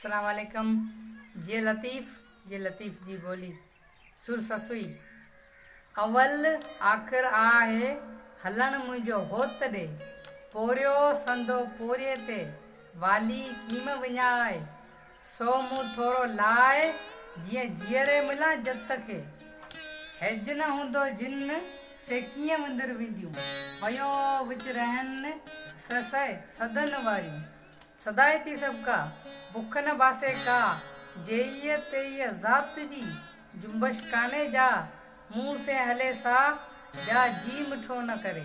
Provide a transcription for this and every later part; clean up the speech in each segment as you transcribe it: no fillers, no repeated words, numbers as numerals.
अस्सलाम वालेकुम। जे लतीफ़ जी बोली सुर ससुई। अवल आख़िर आहे हलण मुंहिंजो होत ॾे, पोरियो संदो पोरिये ते वाली कीम विञाए, सो मूं थोरो लाए जीअं जीअरे मिलां जत खे। हेज न हूंदो जिन से कीअं विंदर विंदियूं, वयो विच रहन ससय सदन वारियूं। सदाई थी सबका बुख न बासे का, जेईअ तेईअ ज़ात जी जुंबश काने जा, मुंह से हले सा जा जी मिठो न करे।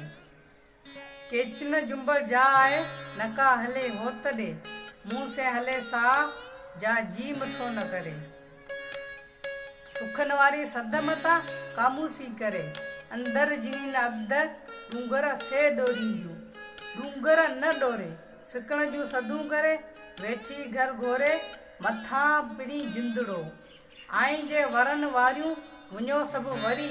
केचन जुंबल जा आहे नका हले होत ॾे, मुंह से हले सा जा जी मिठो न करे। सुखन वारी सद मता कामूसी करे, अंदर जिनी अद डूंगर से डोरींदियूं। डूंगर न डोरे सिकण जूं सदूं करे, वेठी घर घोरे मथा पिणी जिंदड़ो। आई जे वरन वारियूं वञो सभु वरी,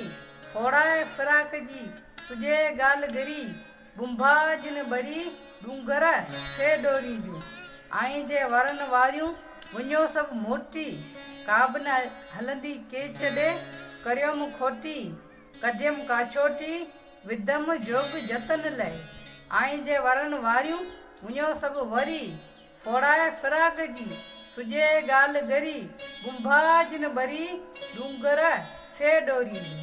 फोड़ाए फिराक जी सुजे ॻाल्हि गिरी। बुंभा जिन बरी डूंगर से डोरींदियूं, आई जे वरन वारियूं वञो सभु मोटी। का बि न हलंदी केच ॾे करियमि खोटी, कढियमि काछोटी विधम जोग जतन लय। आई जे वरन वारियूं वञो सभु वरी, फोड़ाए फिराक जी सुजे ॻाल्हि गरी। बुंभा जिन बरी डूंगर से डोरींदियूं।